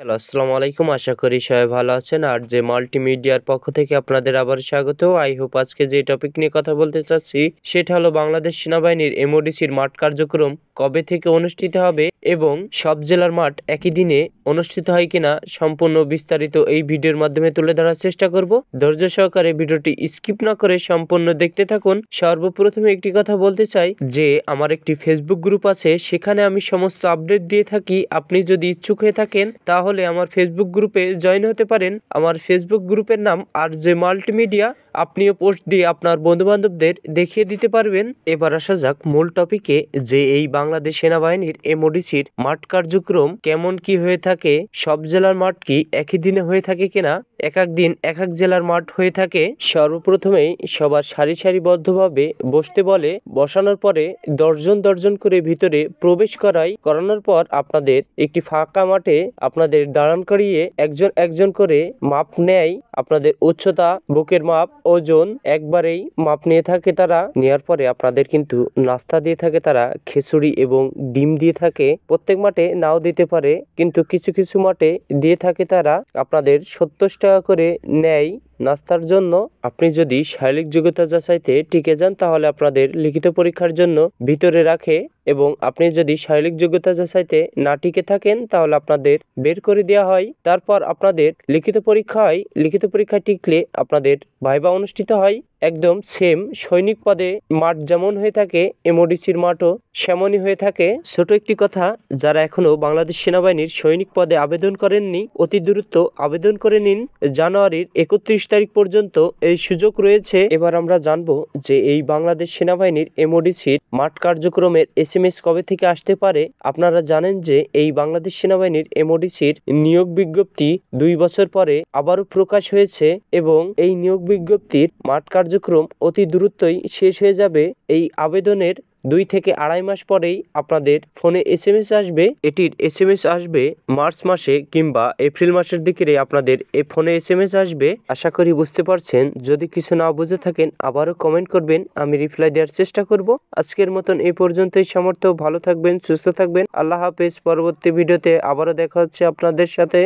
Hello, আসসালামু আলাইকুম। আশা করি সবাই ভালো আছেন। আর যে মাল্টিমিডিয়ার পক্ষ থেকে আপনাদের আবার স্বাগত। আই হোপ আজকে যে টপিক নিয়ে কথা বলতে চাচ্ছি সেটা হলো বাংলাদেশ সেনাবাহিনীর এমওডিসির মাঠ কার্যক্রম কবে থেকে অনুষ্ঠিত হবে এবং সব জেলার মাঠ একই দিনে অনুষ্ঠিত হয় কিনা সম্পূর্ণ বিস্তারিত এই ভিডিওর মাধ্যমে তুলে ধরার চেষ্টা করব। ধৈর্য সহকারে ভিডিওটি স্কিপ না করে সম্পূর্ণ দেখতে থাকুন। সর্বপ্রথমে একটি কথা বলতে চাই যে আমার একটি ফেসবুক গ্রুপ আছে, সেখানে আমি সমস্ত আপডেট দিয়ে থাকি। আপনি যদি ইচ্ছুক হয়ে থাকেন তাহলে আমার ফেসবুক গ্রুপে জয়েন হতে পারেন। আমার ফেসবুক গ্রুপের নাম RJ মাল্টিমিডিয়া। আপনিও পোস্ট দিয়ে আপনার বন্ধু বান্ধবদের দেখিয়ে দিতে পারবেন। এবার আসা যাক মূল টপিকে, যে এই বাংলাদেশ সেনাবাহিনীর এমওডিসির মাঠ কার্যক্রম কেমন কি হয়ে থাকে, সব জেলার মাঠ কি একই দিনে হয়ে থাকে কিনা, এক এক দিন এক এক জেলার মাঠ হয়ে থাকে। সর্বপ্রথমেই সবার সারি সারিবদ্ধভাবে বসতে বলে, বসানোর পরে দর্জন করে ভিতরে প্রবেশ করানোর পর আপনাদের একটি ফাঁকা মাঠে আপনাদের দাঁড়ান করিয়ে একজন একজন করে মাপ নেয়। আপনাদের উচ্চতা, বুকের মাপ, ওজন একবারেই মাপ নিয়ে থাকে তারা। নেওয়ার পরে আপনাদের কিন্তু নাস্তা দিয়ে থাকে তারা, খিচুড়ি এবং ডিম দিয়ে থাকে। প্রত্যেক মাঠে নাও দিতে পারে, কিন্তু কিছু কিছু মাঠে দিয়ে থাকে তারা। আপনাদের 70 টাকা করে নেয় নাস্তার জন্য। আপনি যদি শারীরিক যোগ্যতা যাচাইতে টিকে যান তাহলে আপনাদের লিখিত পরীক্ষার জন্য ভিতরে রাখে, এবং আপনি যদি শারীরিক যোগ্যতা যাচাইতে না টিকে থাকেন তাহলে আপনাদের বের করে দেওয়া হয়। তারপর আপনাদের লিখিত পরীক্ষা হয়। লিখিত পরীক্ষা টিকলে আপনাদের ভাইবা অনুষ্ঠিত হয়। একদম সেম সৈনিক পদে মাঠ যেমন হয়ে থাকে, এমওডিসির মাঠও সেমনই হয়ে থাকে। ছোট একটি কথা, যারা এখনো বাংলাদেশ সেনাবাহিনীর সৈনিক পদে আবেদন করেননি অতি দ্রুত আবেদন করে নিন। জানুয়ারির 31 তারিখ পর্যন্ত এই সুযোগ রয়েছে। এবার আমরা জানবো যে এই বাংলাদেশ সেনাবাহিনীর এমওডিসির মাঠ কার্যক্রমের SMS কবে থেকে আসতে পারে। আপনারা জানেন যে এই বাংলাদেশ সেনাবাহিনীর এমওডিসির নিয়োগ বিজ্ঞপ্তি 2 বছর পরে আবারও প্রকাশ হয়েছে, এবং এই নিয়োগ বিজ্ঞপ্তির মাঠ কার্যক্রম অতি দ্রুতই শেষ হয়ে যাবে। এই আবেদনের 2 থেকে 2.5 মাস পরেই আপনাদের ফোনে SMS আসবে। এটির SMS আসবে মার্চ মাসে কিংবা এপ্রিল মাসের দিকে আপনাদের এই ফোনে SMS আসবে। আশা করি বুঝতে পারছেন। যদি কিছু না বুঝে থাকেন আবারও কমেন্ট করবেন, আমি রিপ্লাই দেওয়ার চেষ্টা করব। আজকের মতন এই পর্যন্তই। সামর্থ্য ভালো থাকবেন, সুস্থ থাকবেন। আল্লাহ হাফেজ। পরবর্তী ভিডিওতে আবারও দেখা হচ্ছে আপনাদের সাথে।